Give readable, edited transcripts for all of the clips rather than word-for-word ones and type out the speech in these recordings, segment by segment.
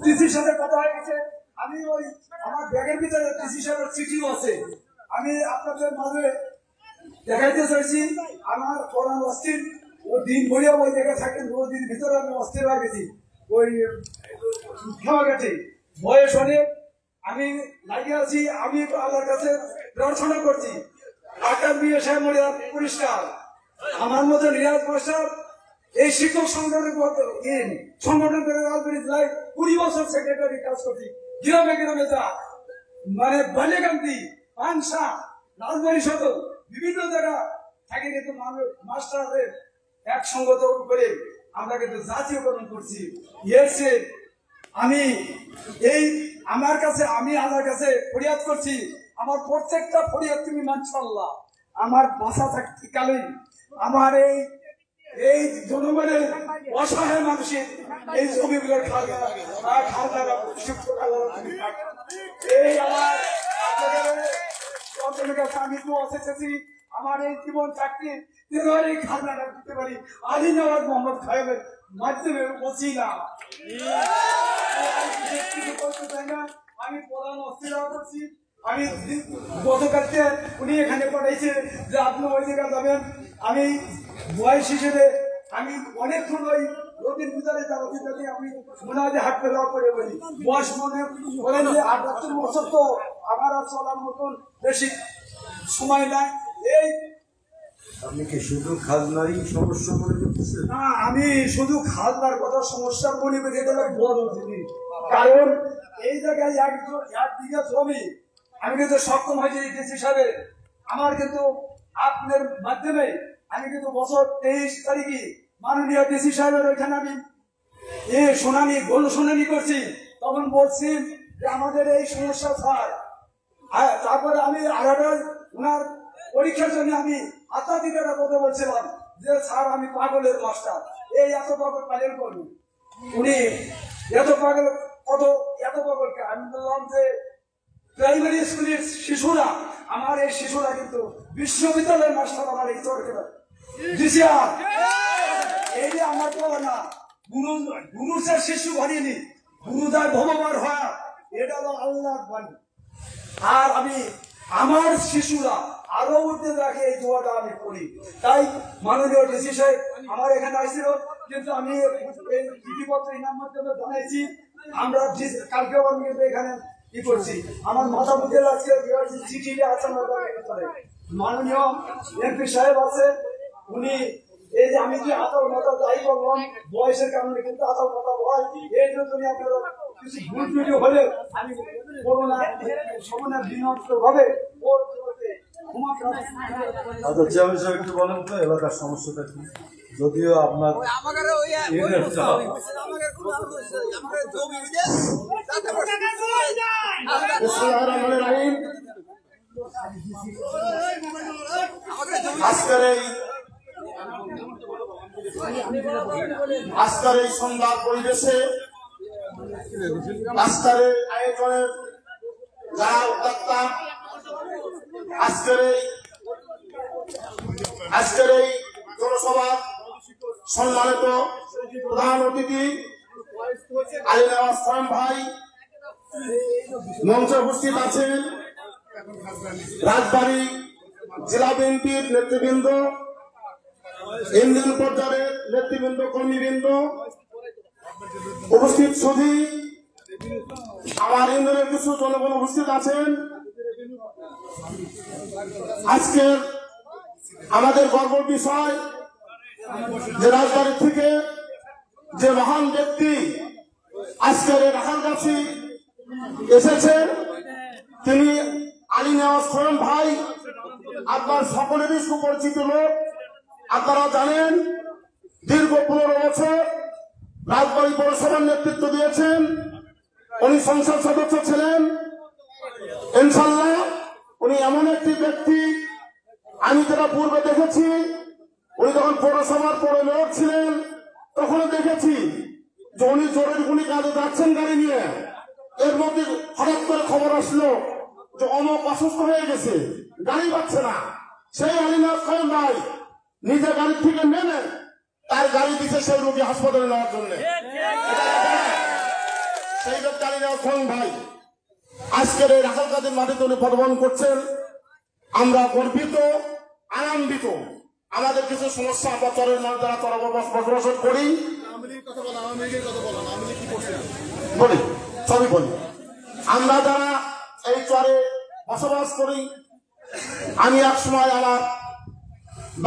ডিসির সাথে কথা হয়ে গেছে। আমি ওই আমার ব্যাগের ভিতরে ডিসি সাহেবের চিঠিও আছে, আমি আপনাদের মাঝে দেখাইতে চাইছি। আমার প্রধান অস্থির ও দিন ভরিয়া ওই জায়গায় থাকেন, দিন ভিতরে আমি অস্থির হয়ে গেছি, ওই খাওয়া গেছে বয়স অনেক, আমি লাগিয়ে আছি। আমি আল্লাহর কাছে প্রার্থনা করছি আকার বিয়ে সাহেব মরিয়া পরিষ্কার, আমার মতো রিয়াজ মাস্টার এই শিক্ষক সংগঠন করে রাজবাড়ী জেলায় 20 বছর সেক্রেটারি কাজ করছি। গ্রামে গ্রামে যা মানে বালিয়াকান্তি পানসা রাজবাড়ী সদর বিভিন্ন জায়গা থাকে, কিন্তু মাস্টারদের একসঙ্গত করে আমরা কিন্তু জাতীয়করণ করছি। এসে আমি এই আমার কাছে আমি আল্লাহর কাছে ফরিয়াদ করছি, আমার প্রত্যেকটা ফরিয়াদ তুমি মানছো আল্লাহ। আমার বাসা থাকতেকালে আমার এই জনগণের অসহায় মানুষের এই জমিগুলোর এই আমার আমি তো অসেছি আমার এই জীবন চাকরি এই খাজনাটা দিতে পারি আলী নওয়াজ মোহাম্মদ সাহেবের মাধ্যমে বসিলা। করতে চাই না, আমি প্রধান অস্থিরতা করছি। আমি গতকালকে উনি এখানে পাঠাইছে যে আপনি ওই জায়গায় যাবেন। আমি বয়স হিসেবে আমি অনেকক্ষণ ওই রোগীর ভিতরে যাতে আমি মনে হয় যে হাট পেলা করে বলি, বয়স মনে বলেন যে 78 বছর, তো আমার আর চলার মতন বেশি সময় নাই। এই আপনি কি শুধু খাজনারই সমস্যা মনে করতেছেন? না, আমি শুধু খাজনার কথা সমস্যা মনে করি, এটা বড় জিনিস। কারণ এই জায়গায় 1 বিঘা জমি আমি কিন্তু সক্ষম হয়েছি ডিসি সাহেব, আমার কিন্তু আপনার মাধ্যমে আমি কিন্তু বছর 23 তারিখে মাননীয় ডিসি সাহেবের ওইখানে আমি শুনানি করছি। তখন বলছি যে আমাদের এই সমস্যা স্যার। তারপরে আমি ওনার পরীক্ষার জন্য আমি আত্মাধিকারটা কথা বলছিলাম যে স্যার আমি পাগলের মাস্টার, এই এত পাগল পালন করবো। উনি এত পাগল এত পাগলকে আমি বললাম যে প্রাইমারি স্কুলের শিশুরা, আমার এই শিশুরা কিন্তু বিশ্ববিদ্যালয়ের মাস্টার আমার এই তর্কেরা এই যে আমার বলা না গুরুদের শিশু বানিয়ে গুরুদায় ভগবান হয়, এটা হলো আল্লাহ বাণী। আর আমি আমার শিশুরা আরো উঠতে রাখে এই দোয়াটা আমি করি। তাই মাননীয় ডিসি সাহেব আমার এখানে আসছিল, কিন্তু আমি এই চিঠিপত্র ইনার মাধ্যমে জানাইছি। আমরা কালকেও আমি কিন্তু এখানে কি করছি, আমার মাথা বুঝে আজকে চিঠি আছে মাননীয় এমপি সাহেব আছে, উনি এই যে আমি যে আতাল মাথা যাই বললাম বয়সের কারণে কিন্তু আতাল মাথা হয়, এই জন্য আপনারা কিছু ভুল ভিডিও হলে আমি করোনা সমন্বয় বিনষ্ট ভাবে একটু বলেন তো এলাকার সমস্যাটা কি? যদিও আপনার আজকের এই সন্ধ্যার পরিবেশে আজকের এই আয়োজনের যারা উদ্যোক্তা, আজকের এই জনসভার সম্মানিত প্রধান অতিথি আলী নওয়াজ খান ভাই মঞ্চে উপস্থিত আছেন, রাজবাড়ী জেলা বিএনপির নেতৃবৃন্দ, ইউনিয়ন পর্যায়ের নেতৃবৃন্দ, কর্মীবৃন্দ, উপস্থিত সুধী আমার ইউনিয়নের কিছু জনগণ উপস্থিত আছেন। আজকের আমাদের গর্বের বিষয় যে রাজবাড়ী থেকে যে মহান ব্যক্তি আজকের রাখালগাছি এসেছে, তিনি আলী নওয়াজ খান ভাই। আপনার সকলেরই সুপরিচিত লোক, আপনারা জানেন দীর্ঘ 15 বছর রাজবাড়ী পৌরসভার নেতৃত্ব দিয়েছেন, উনি সংসদ সদস্য ছিলেন। ইনশাল্লাহ উনি এমন একটি ব্যক্তি, আমি যেটা পূর্বে দেখেছি, উনি যখন পৌরসভার পৌর মেয়র ছিলেন তখনও দেখেছি যে উনি জরুরি কাজে যাচ্ছেন গাড়ি নিয়ে, এর মধ্যে হঠাৎ করে খবর আসলো যে অমুক অসুস্থ হয়ে গেছে, গাড়ি পাচ্ছে না। সেই আলী নওয়াজ খান ভাই নিজের গাড়ি থেকে নেমে তার গাড়ি দিচ্ছে সেই রোগী হাসপাতালে নেওয়ার জন্য। সেই ব্যক্তি আলিনাজ খান ভাই আজকের এই রাখালগাছির মাটিতে উনি পদবহন করছেন। আমরা গর্বিত, আনন্দিত। আমাদের কিছু সমস্যা আমরা চরের মানুষ যারা চর বসবাস করি বলি, সবই বলি। আমরা যারা এই চরে বসবাস করি, আমি এক সময় আমার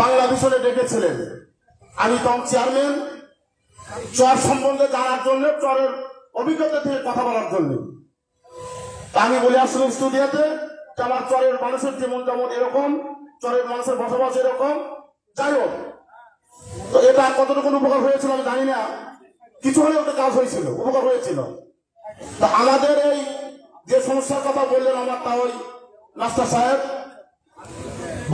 বাংলা মিশনে ডেকেছিলেন, আমি তখন চেয়ারম্যান, চর সম্বন্ধে জানার জন্য, চরের অভিজ্ঞতা থেকে কথা বলার জন্য। আমি বলে আসলাম স্টুডিওতে যে আমার চরের মানুষের জীবন যেমন এরকম, চরের মানুষের বসবাস এরকম। যাই হোক, তো এটা কতটুকু উপকার হয়েছিল আমি জানি না, কিছু হলেও একটা কাজ হয়েছিল, উপকার হয়েছিল। তা আমাদের এই যে সমস্যার কথা বললেন আমার তা ওই মাস্টার সাহেব,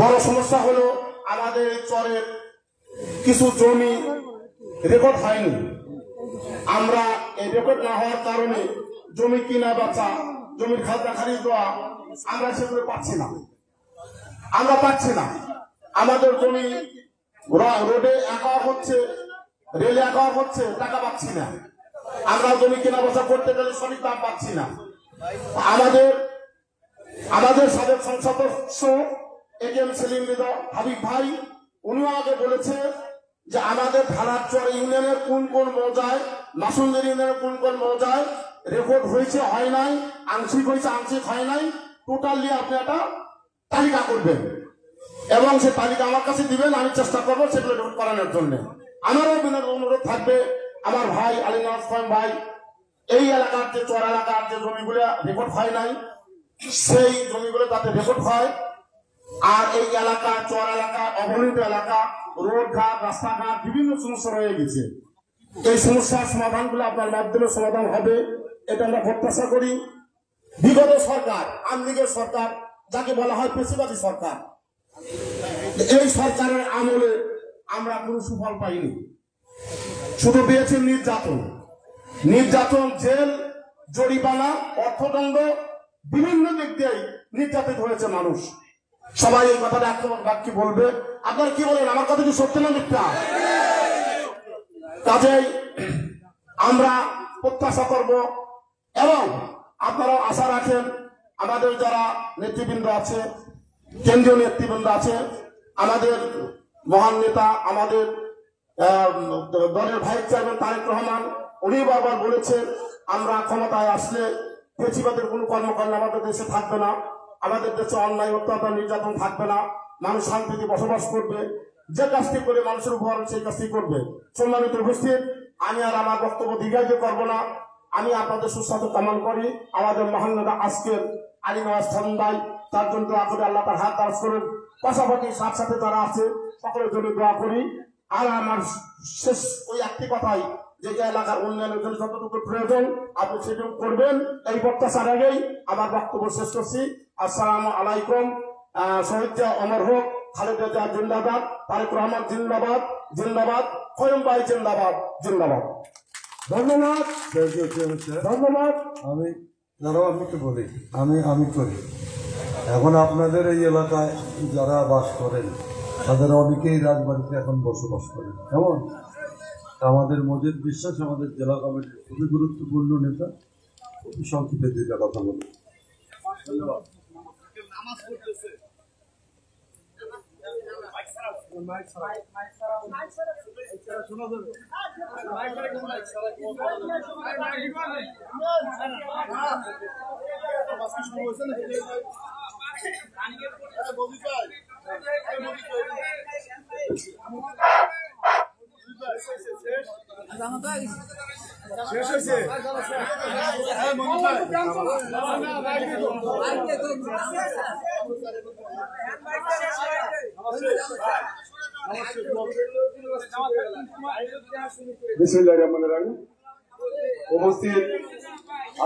বড় সমস্যা হলো আমাদের এই চরের কিছু জমি রেকর্ড হয়নি। আমরা এই রেকর্ড না হওয়ার কারণে জমি কিনা বেচা, জমির খাজনা খারিজ দেওয়া, আমরা সেগুলো পাচ্ছি না, আমরা পাচ্ছি না। আমাদের জমি রোডে একা হচ্ছে, রেলে একা হচ্ছে, টাকা পাচ্ছি না। আমরা জমি কেনা বেচা করতে গেলে সঠিক দাম পাচ্ছি না। আমাদের সাবেক সংসদ সদস্য এটিএম সেলিম রিজা হাবিব ভাই, উনিও আগে বলেছে যে আমাদের ধারাচর ইউনিয়নের কোন কোন মৌজায়, মাসুন্দের ইউনিয়নের কোন কোন মৌজায় রেকর্ড হয়েছে, হয় নাই, আংশিক হয়েছে, আংশিক হয় নাই, টোটালি আপনি একটা তালিকা করবেন এবং সে তালিকা আমার কাছে দিবেন। আমি চেষ্টা করবো সেগুলো রেকর্ড করানোর জন্য। আমারও বিনোদ অনুরোধ থাকবে, আমার ভাই আলিনাজ খান ভাই, এই এলাকার যে চর এলাকার যে জমিগুলো রেকর্ড হয় নাই, সেই জমিগুলো তাতে রেকর্ড হয়। আর এই এলাকা, চর এলাকা, অবহেলিত এলাকা, রোড ঘাট, রাস্তাঘাট, বিভিন্ন সমস্যা রয়ে গেছে। এই সমস্যার সমাধানগুলো আপনার মাধ্যমে সমাধান হবে, এটা আমরা প্রত্যাশা করি। বিগত সরকার, আওয়ামী লীগের সরকার, যাকে বলা হয় পেশিবাদী সরকার, এই সরকারের আমলে আমরা কোনো সুফল পাইনি, শুধু পেয়েছি নির্যাতন, নির্যাতন, জেল, জরিমানা, অর্থদণ্ড, বিভিন্ন দিক দিয়েই নির্যাতিত হয়েছে মানুষ। সবাই এই কথাটা বাক্যে বলবে। আপনারা কি বলেন, আমার কথা কি সত্য না মিথ্যা? কাজেই আমরা প্রত্যাশা করব এবং আপনারাও আশা রাখেন, আমাদের যারা নেতৃবৃন্দ আছে, কেন্দ্রীয় নেতৃবৃন্দ আছে, আমাদের মহান নেতা, আমাদের দলের ভাইস চেয়ারম্যান তারেক রহমান, উনি বারবার বলেছেন আমরা ক্ষমতায় আসলে পেশিবাদের কোনো কর্মকাণ্ড আমাদের দেশে থাকবে না, আমাদের দেশে অন্যায়, অত্যাচার, নির্যাতন থাকবে না, মানুষ শান্তিতে বসবাস করবে, যে কাজটি করে মানুষের উপকার সেই কাজটি করবে। সম্মানিত উপস্থিত, আমি আর আমার বক্তব্য দীর্ঘায়িত করব না। আমি আপনাদের সুস্বাস্থ্য কামনা করি। আমাদের মহান নেতা আজকের আলিনাজ খান ভাই, তার জন্য দোয়া করে আল্লাহ তার হাত দারাজ করুন। পাশাপাশি সাথে সাথে যারা আছে সকলের জন্য দোয়া করি। আর আমার শেষ ওই একটি কথাই, যে এলাকার উন্নয়নের জন্য যতটুকু প্রয়োজন আপনি সেটুকু করবেন, এই প্রত্যাশার আগেই আমার বক্তব্য শেষ করছি। আসসালামু আলাইকুম। শহীদ অমর হোক, খালেদা জিয়া জিন্দাবাদ, তারেক রহমান জিন্দাবাদ, জিন্দাবাদ, খয়ম ভাই জিন্দাবাদ, জিন্দাবাদ। ধন্যবাদ, ধন্যবাদ। আমি দাঁড়াও, আমি তো বলি, আমি করি। এখন আপনাদের এই এলাকায় যারা বাস করেন তাদের অনেকেই রাজবাড়িতে এখন বসবাস করেন। কেমন? আমাদের মজিদ বিশ্বাস আমাদের জেলা কমিটির খুবই গুরুত্বপূর্ণ নেতা। খুবই সংক্ষেপে দুইটা কথা বলি। ধন্যবাদ। শেষ হয়েছে। উপস্থিত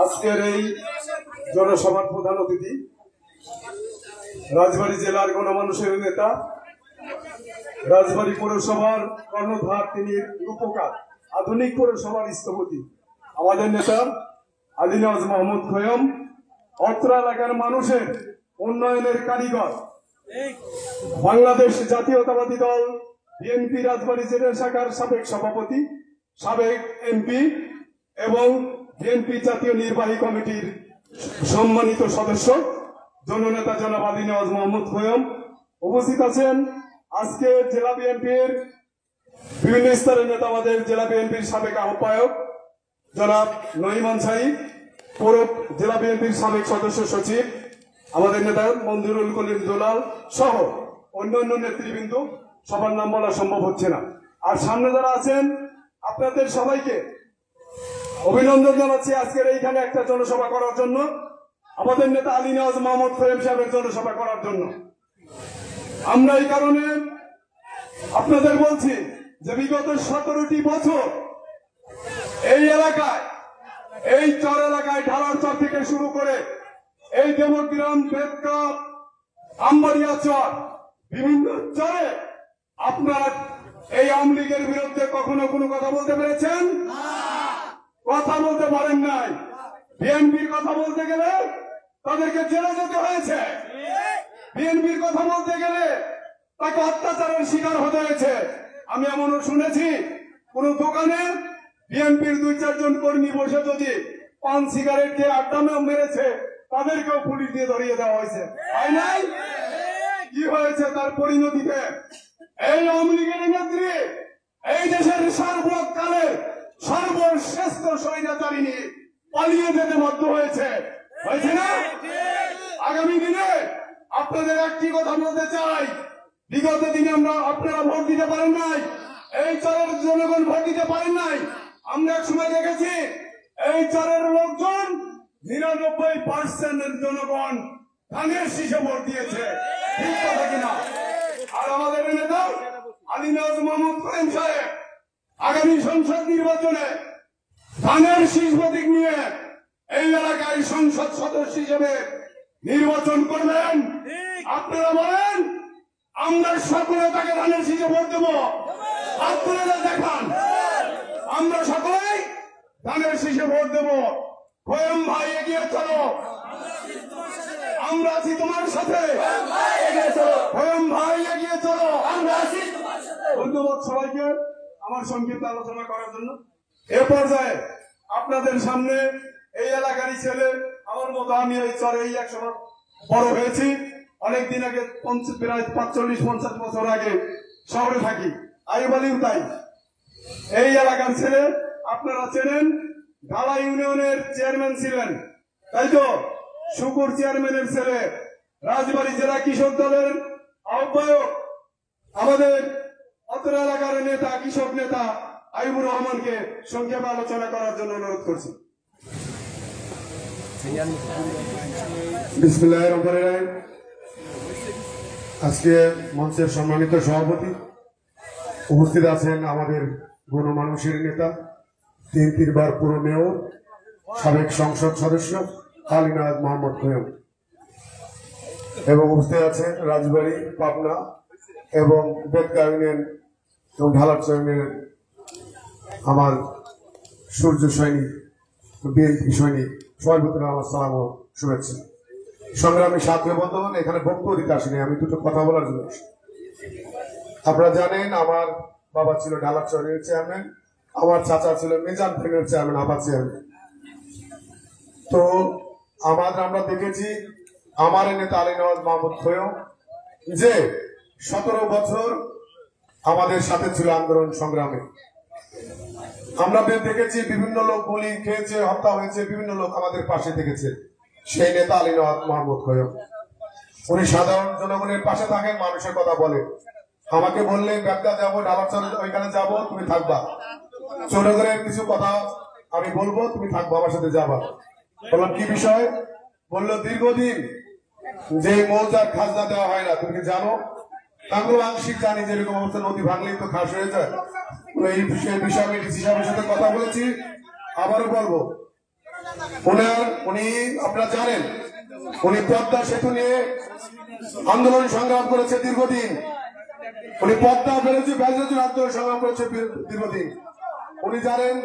আজকের এই জনসভার প্রধান অতিথি, রাজবাড়ী জেলার গণমানুষের নেতা, রাজবাড়ী পৌরসভার কর্ণধার, তিনি রূপকার, আধুনিক পৌরসভার স্থপতি, আমাদের নেতা আলিনাজ মাহমুদ খয়ম, অত্র এলাকার মানুষের উন্নয়নের কারিগর, বাংলাদেশ জাতীয়তাবাদী দল বিএনপি রাজবাড়ী জেলা শাখার সাবেক সভাপতি, সাবেক এমপি এবং বিএনপি জাতীয় নির্বাহী কমিটির সম্মানিত সদস্য জননেতা জনাব আলী নওয়াজ মোহাম্মদ খোয়ম, উপস্থিত আছেন আজকে জেলা বিএনপির বিভিন্ন স্তরের নেতা, আমাদের জেলা বিএনপির সাবেক আহ্বায়ক জনাব নঈমান সাহিব, পৌর জেলা বিএনপির সাবেক সদস্য সচিব আমাদের নেতা মঞ্জুরুল কলিম দুলাল সহ অন্যান্য নেতৃবৃন্দ, সবার নাম বলা সম্ভব হচ্ছে না। আর সামনে যারা আছেন আপনাদের সবাইকে অভিনন্দন জানাচ্ছি আজকের এইখানে একটা জনসভা করার জন্য, আমাদের নেতা আলী নওয়াজ মোহাম্মদ খোয়ম সাহেবের জনসভা করার জন্য। আমরা এই কারণে আপনাদের বলছি যে বিগত 17টি বছর এই এলাকায়, এই চর এলাকায় ঢালার চর থেকে শুরু করে এই দেবগ্রাম, বেদকাপ, আমবাড়িয়া চর, বিভিন্ন চরে আপনারা এই আওয়ামী লীগের বিরুদ্ধে কখনো কোনো কথা বলতে পেরেছেন? কথা বলতে পারেন নাই। বিএনপির কথা বলতে গেলে তাদেরকে জেলে যেতে হয়েছে, বিএনপির কথা বলতে গেলে তাকে অত্যাচারের শিকার হতে হয়েছে। আমি এমনও শুনেছি কোন দোকানে বিএনপির 2-4 জন কর্মী বসে যদি পান সিগারেট খেয়ে আড্ডা মেরেছে, তাদেরকেও পুলিশ দিয়ে ধরিয়ে দেওয়া হয়েছে, তাই নাই? কি হয়েছে তার পরিণতিতে? এই আওয়ামী লীগের নেত্রী এই দেশের সর্বকালের সর্বশ্রেষ্ঠ স্বৈরাচারিণী পালিয়ে যেতে বাধ্য হয়েছে, হয়েছে না? আগামী দিনে আপনাদের একটি কথা বলতে চাই, বিগত দিনে আপনারা ভোট দিতে পারেন নাই, এই চরের জনগণ ভোট দিতে পারেন নাই। আমরা এক সময় দেখেছি এই চরের লোকজন 99% জনগণ ধানের শীষে ভোট দিয়েছে, ঠিক কথা কিনা? আর আমাদের নেতা আলী নওয়াজ মোহাম্মদ খোয়ম সাহেব আগামী সংসদ নির্বাচনে ধানের শীষ প্রতীক নিয়ে এই এলাকায় সংসদ সদস্য হিসেবে নির্বাচন করবেন। আপনারা বলেন আমরা সকলে তাকে ধানের শীষে ভোট দেব? আপনারা দেখান আমরা সকলেই ধানের শীষে ভোট দেব। খোয়ম ভাই এগিয়ে চলো, আমরা আছি তোমার সাথে, খোয়ম ভাই এগিয়ে চলো, আমরা আছি তোমার সাথে। ধন্যবাদ সবাইকে আমার সংক্ষিপ্ত আলোচনা করার জন্য। এ পর্যায়ে আপনাদের সামনে এই এলাকারই ছেলে, আমার মতো আমি এই চরে এই 100 বড় হয়েছি, অনেকদিন আগে প্রায় 45-50 বছর আগে শহরে থাকি, আইবালিও তাই। এই এলাকার ছেলে, আপনারা চেনেন, ঢালা ইউনিয়নের চেয়ারম্যান ছিলেন, তাই তো? শুকুর চেয়ারম্যানের ছেলে, রাজবাড়ী জেলা কৃষক দলের আহ্বায়ক, আমাদের অত্র এলাকার নেতা, কৃষক নেতা আইবুর রহমানকে সংক্ষেপে আলোচনা করার জন্য অনুরোধ করছি। বিসমিল্লাহির রহমানির রহিম। আজকে মঞ্চের সম্মানিত সভাপতি, উপস্থিত আছেন আমাদের গণমানুষের নেতা, 3 বার পুর মেয়র, সাবেক সংসদ সদস্য আলী নওয়াজ মোহাম্মদ খোয়ম, এবং উপস্থিত আছেন রাজবাড়ী, পাবনা এবং বেদকা ইউনিয়ন এবং ঢালারচর ইউনিয়নের আমার সূর্য সৈনিক, বিএনপি সৈনিক, সবার ভিতরে আমার সালাম ও শুভেচ্ছা। সংগ্রামী সাথী বন্ধুগণ, এখানে বক্তব্য দিতে আসিনি, আমি দুটো কথা বলার জন্য। আপনারা জানেন আমার বাবা ছিল ঢালারচরের চেয়ারম্যান, আমার চাচা ছিল মিজান ফিল্মের চেয়ারম্যান, আবার চেয়ারম্যান। তো আমরা দেখেছি আমার নেতা আলী নওয়াজ মোহাম্মদ খোয়ম যে 17 বছর আমাদের সাথে ছিল আন্দোলন সংগ্রামে। আমরা দেখেছি বিভিন্ন লোক গুলি খেয়েছে, হত্যা হয়েছে, বিভিন্ন লোক আমাদের পাশে থেকেছে। সেই নেতা আলী নওয়াজ মোহাম্মদ খোয়ম, উনি সাধারণ জনগণের পাশে থাকেন, মানুষের কথা বলে। আমাকে বললে বেদকা যাবো, ঢালারচর ওইখানে যাবো, তুমি থাকবা, জনগণের কিছু কথা আমি বলবো, তুমি থাকবো, আমার সাথে যাবা। বললাম কি বিষয়? বললো দীর্ঘদিন যে মৌজার খাজনা দেওয়া হয় না, তুমি কি জানো? তাগুলো আংশিক জানি, যেরকম অবস্থা নদী ভাঙলেই তো খাস হয়ে যায়। এই বিষয়ে আমি ডিসি সাহেবের সাথে কথা বলেছি, আবারও বলবো। উনি আপনারা জানেন উনি পদ্মা সেতু নিয়ে আন্দোলন সংগ্রাম করেছে দীর্ঘদিন। উনি পদ্মা ব্যারাজের আন্দোলন সংগ্রাম করেছে দীর্ঘদিন। উনি জানেন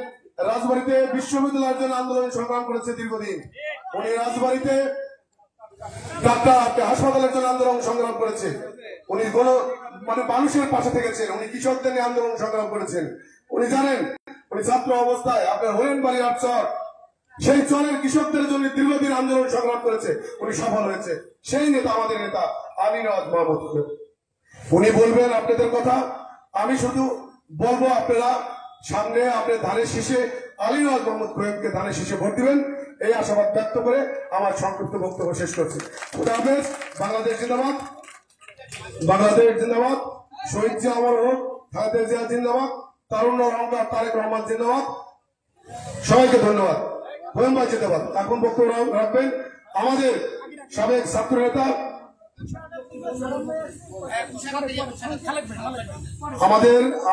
রাজবাড়ীতে বিশ্ববিদ্যালয়ের জন্য আন্দোলন সংগ্রাম করেছে দীর্ঘদিন। উনি রাজবাড়ীতে ডাক্তার হাসপাতালের জন্য আন্দোলন সংগ্রাম করেছে। উনি মানুষের পাশে থেকেছেন, উনি কৃষকদের নিয়ে আন্দোলন সংগ্রাম করেছেন। উনি জানেন উনি ছাত্র অবস্থায় আপনার হরিণবাড়ি চর সেই চরের কৃষকদের জন্য দীর্ঘদিন আন্দোলন সংগ্রাম করেছে, উনি সফল হয়েছে। সেই নেতা আমাদের নেতা আলী নওয়াজ মাহমুদ। উনি বলবেন আপনাদের কথা, আমি শুধু বলবো আপনারা সামনে আপনার ধানের শীষে আলী নওয়াজ মাহমুদ খোয়েবকে ধানের শীষে ভোট দিবেন, এই আশাবাদ ব্যক্ত করে আমার সংক্ষিপ্ত বক্তব্য শেষ করছি। খুদা হাফেজ। বাংলাদেশ জিন্দাবাদ, বাংলাদেশ জিন্দাবাদ। শহীদ জিয়া অমর হোক, খালেদা জিয়া জিন্দাবাদ, তারুণ্য রহমান তারেক রহমান জিন্দাবাদ। সবাইকে ধন্যবাদ। ধন্যবাদ জিন্দাবাদ। এখন বক্তব্য রাখবেন আমাদের সাবেক ছাত্র নেতা,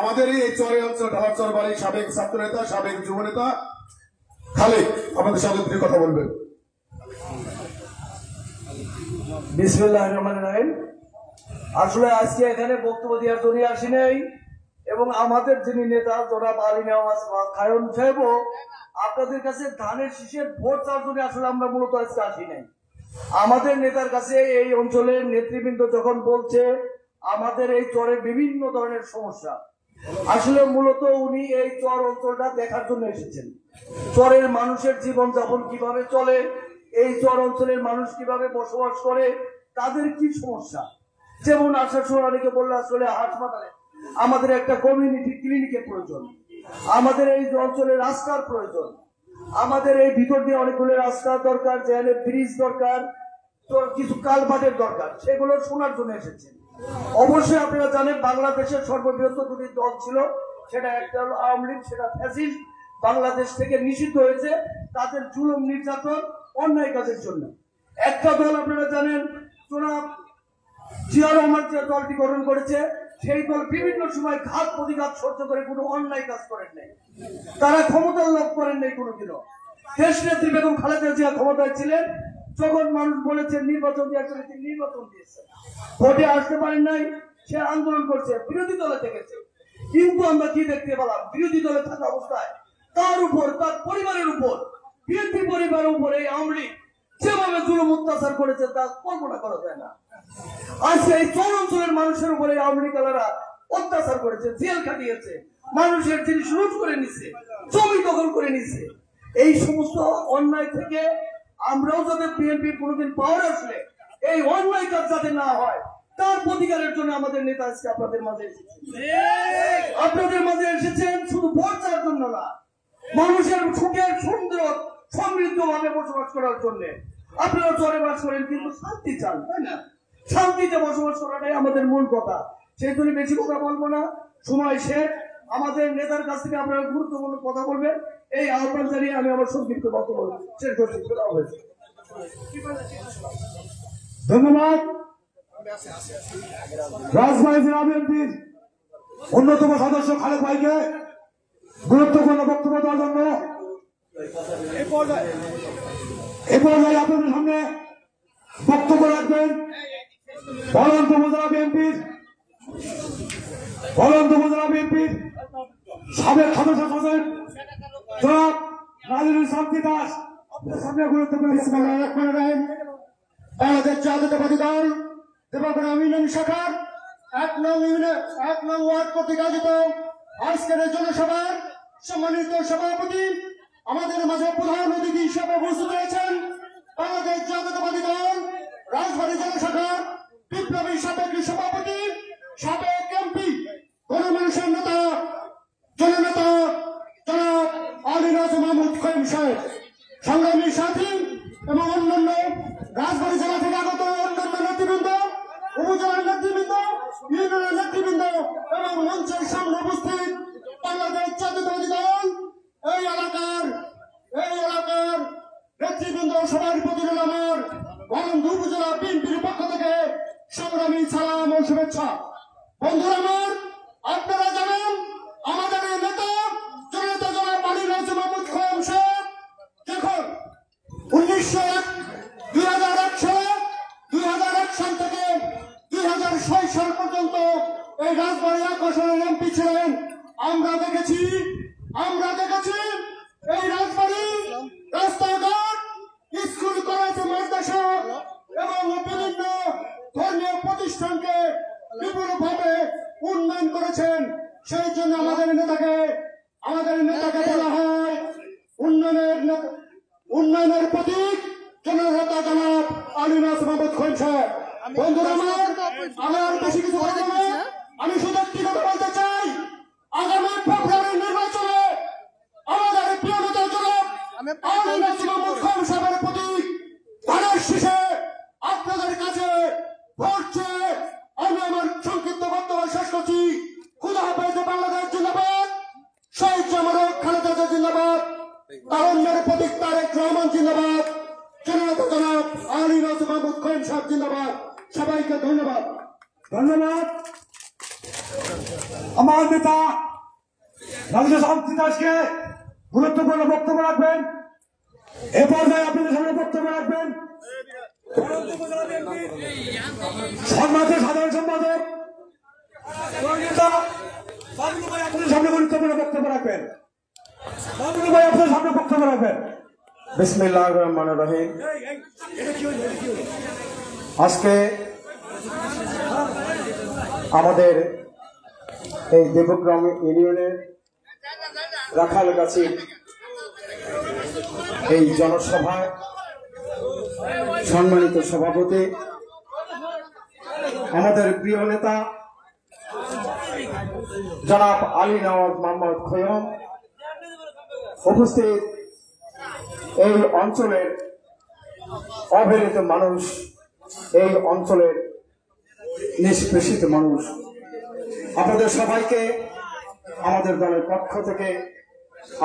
আমাদের এই চরে অঞ্চল ঢালার চর বাড়ির সাবেক ছাত্র নেতা, সাবেক যুব নেতা খালেদ আমাদের সাথে দুটি কথা বলবেন। বিসমিল্লাহির রহমানির রহিম। আসলে আজকে এখানে বক্তব্য দেওয়ার জন্য আসি নাই, এবং আমাদের যিনি নেতা জনাব আলী নওয়াজ খায়ন সাহেবও আপনাদের কাছে ধানের শীষের ভোট চাওয়ার জন্য আসলে আমরা মূলত আজকে আসি নাই। আমাদের নেতার কাছে এই অঞ্চলের নেতৃবৃন্দ যখন বলছে আমাদের এই চরে বিভিন্ন ধরনের সমস্যা, আসলে মূলত উনি এই চর অঞ্চলটা দেখার জন্য এসেছেন। চরের মানুষের জীবনযাপন কিভাবে চলে, এই চর অঞ্চলের মানুষ কিভাবে বসবাস করে, তাদের কি সমস্যা। যেমন আসার সময় অনেকে বললে আসলে হাসপাতালে আমাদের একটা কমিউনিটি ক্লিনিকের প্রয়োজন, আমাদের এই অঞ্চলে রাস্তার প্রয়োজন, আমাদের এই ভিতর দিয়ে অনেকগুলো রাস্তার দরকার, যেখানে ব্রিজ দরকার, কিছু কালভার্টের দরকার, সেগুলো শোনার জন্য এসেছেন। অবশ্যই আপনারা জানেন বাংলাদেশের সর্ববৃহৎ দুটি দল ছিল, সেটা একটা হলো আওয়ামী লীগ, সেটা ফ্যাসিস্ট, বাংলাদেশ থেকে নিষিদ্ধ হয়েছে তাদের জুলুম নির্যাতন অন্যায় কাজের জন্য। একটা দল আপনারা জানেন জনাব জিয়া রহমান যে দলটি গঠন করেছে, সেই দল বিভিন্ন সময় ঘাত প্রতিঘাত সহ্য করে কোনো অন্যায় কাজ করেন নাই, তারা ক্ষমতার লোভ করেন নাই কোনোদিনও। দেশ নেত্রী বেগম খালেদা জিয়া ক্ষমতায় ছিলেন, যখন মানুষ বলেছে নির্বাচন দিয়ে, আসলে তিনি নির্বাচন দিয়েছে, ভোটে আসতে পারেন নাই, সে আন্দোলন করছে, বিরোধী দলে থেকেছে। কিন্তু আমরা কি দেখতে পেলাম, বিরোধী দলে থাকা অবস্থায় তার উপর, তার পরিবারের উপর, বিএনপি পরিবারের উপর এই আওয়ামী লীগ যেভাবে জুলুম অত্যাচার করেছে তা কল্পনা করা যায় না। আজকে এই চর অঞ্চলের মানুষের উপরে আওয়ামী লীগেরা অত্যাচার করেছে, জেল খাটিয়েছে, মানুষের জিনিস লুট করে নিচ্ছে, জমি দখল করে নিচ্ছে। এই সমস্ত অন্যায় থেকে আমরাও যাতে বিএনপি কোনোদিন পাওয়ার আসলে এই অন্যায় কাজ যাতে না হয়, তার প্রতিকারের জন্য আমাদের নেতা আজকে আপনাদের মাঝে এসেছেন। আপনাদের মাঝে এসেছেন শুধু ভোট চাওয়ার জন্য না, মানুষের সুখের সুন্দর সমৃদ্ধ ভাবে বসবাস করার জন্য। আপনারা চরে বাস করেন কিন্তু শান্তি চান, তাই না? শান্তিতে বসবাস করাটাই আমাদের মূল কথা। সেই জন্য বেশি কথা বলবো না, সময় শেষ। আমাদের নেতার কাছ থেকে আপনারা গুরুত্বপূর্ণ কথা বলবেন, এই আহ্বান জানিয়ে আমি আমার সংক্ষিপ্ত বক্তব্য শেষ করছি। ধন্যবাদ। রাজবাড়ী জেলা বিএনপির অন্যতম সদস্য খালেদ ভাইকে গুরুত্বপূর্ণ বক্তব্য দেওয়ার জন্য এ পর্যায়ে আপনাদের সামনে বক্তব্য রাখবেন বলন্ত উপজেলা বিএনপির সাবেক সদস্য সচিব জনাব নাজিরুল শান্তি দাস আপনাদের সামনে গুরুত্বপূর্ণ বাংলাদেশ জাতীয়তাবাদী দল দেবগ্রাম ইউনিয়ন শাখার 1 নং ওয়ার্ড কর্তৃক আয়োজিত আজকের জনসভার সম্মানিত সভাপতি, আমাদের মাঝে প্রধান অতিথি হিসেবে উপস্থিত রয়েছেন বাংলাদেশ জাতীয়তাবাদী দল রাজবাড়ী জেলা শাখার বিপ্লবী সাবেক সভাপতি, সাবেক এমপি, গণমানুষের নেতা, জননেতা জনাব আলী নওয়াজ মাহমুদ খোয়েব সাহেব, সংগ্রামী সাথী এবং অন্যান্য রাজবাড়ী জেলা থেকে আগত অন্যান্য নেতৃবৃন্দ, উপজেলার নেতৃবৃন্দ, ইউনিয়নের নেতৃবৃন্দ এবং মঞ্চের সামনে উপস্থিত বাংলাদেশ জাতীয়তাবাদী দল এই এলাকার নেতৃবৃন্দ, সবার প্রতি আমার বরন্দ উপজেলা বিএনপির পক্ষ থেকে সংগ্রামী সালাম ও শুভেচ্ছা। বন্ধুরা আমার, আপনারা জানেন আমাদের এই নেতা জনতা জনাব আলী নওয়াজ মাহমুদ খোয়েব সাহেব যখন 2001 সাল থেকে 2006 সাল পর্যন্ত এই রাজবাড়ী আকর্ষণের এমপি ছিলেন। আমরা দেখেছি এই রাজবাড়ী রাস্তাঘাট, স্কুল, কলেজ, মাদ্রাসা এবং বিভিন্ন ধর্মীয় প্রতিষ্ঠানকে বিপুলভাবে উন্নয়ন করেছেন। সেই জন্য আমাদের নেতাকে বলা হয় উন্নয়নের উন্নয়নের প্রতীক জননেতা জনাব আলিনাজ মোহাম্মদ খোয়েন সাহেব। বন্ধুরা আমার আর বেশি কিছু বলতে হবে, আমি শুধু একটি কথা বলতে চাই। আগামী ফেব্রুয়ারির নির্বাচনে আমাদের প্রিয় নেতা জনাব আলিনাজ মোহাম্মদ খোয়েন সাহেবের প্রতীক ধানের শীষে আপনাদের কাছে ভোট চেয়ে আমি আমার সংক্ষিপ্ত বক্তব্য শেষ করছি। খুদা হাফেজ, বাংলাদেশ জিন্দাবাদ, শহীদ জামারক খালেদা জিয়া জিন্দাবাদ, তারুণ্যের প্রতীক তারেক রহমান জিন্দাবাদ, জননেতা জনাব আলিনাজ মোহাম্মদ খোয়েন সাহেব জিন্দাবাদ। সবাইকে ধন্যবাদ। ধন্যবাদ। আমার নেতা রাজেশ আজকে গুরুত্বপূর্ণ বক্তব্য রাখবেন। এ পর্যায়ে আপনাদের সামনে বক্তব্য রাখবেন সম্মানিত সাধারণ সম্পাদক আপনাদের সামনে গুরুত্বপূর্ণ বক্তব্য রাখবেন। ভাই আপনাদের সামনে বক্তব্য রাখবেন। বিসমিল্লাহির রহমানির রহিম। আজকে আমাদের এই দেবগ্রাম ইউনিয়নের রাখালগাছি এই জনসভায় সম্মানিত সভাপতি আমাদের প্রিয় নেতা জনাব আলিনাজ মোহাম্মদ খোয়েন, উপস্থিত এই অঞ্চলের অবহেলিত মানুষ, এই অঞ্চলের নিষ্পেষিত মানুষ, আপনাদের সবাইকে আমাদের দলের পক্ষ থেকে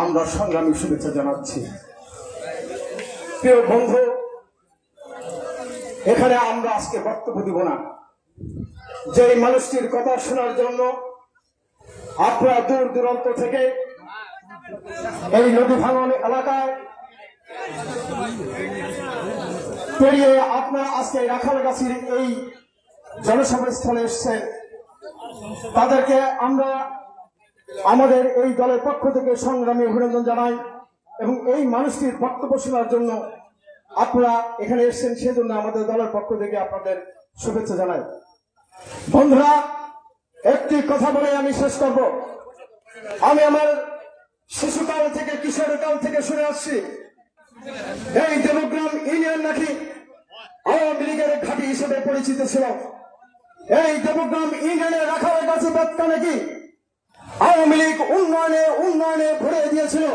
আমরা সংগ্রামী শুভেচ্ছা জানাচ্ছি। প্রিয় বন্ধু, এখানে আমরা আজকে বক্তব্য দিব না। যে মানুষটির কথা শোনার জন্য আপনারা দূর দূরান্ত থেকে এই নদী ভাঙন এলাকায় পেরিয়ে আপনারা আজকে রাখালগাছির এই জনসভাস্থলে এসছেন, তাদেরকে আমরা আমাদের এই দলের পক্ষ থেকে সংগ্রামী অভিনন্দন জানাই এবং এই মানুষটির বক্তব্য শোনার জন্য আপনারা এখানে এসছেন, সেজন্য আমাদের দলের পক্ষ থেকে আপনাদের শুভেচ্ছা জানাই। বন্ধুরা, একটি কথা বলে আমি শেষ করব। আমি আমার শিশুকাল থেকে কিশোরকাল থেকে শুনে আসছি এই দেবগ্রাম ইউনিয়ন নাকি আওয়ামী লীগের ঘাঁটি হিসেবে পরিচিত ছিল। এই দেবগ্রাম ইউনিয়নের রাখালগাছি বার্তা নাকি আওয়ামী লীগ উন্নয়নে ভরে দিয়েছিল।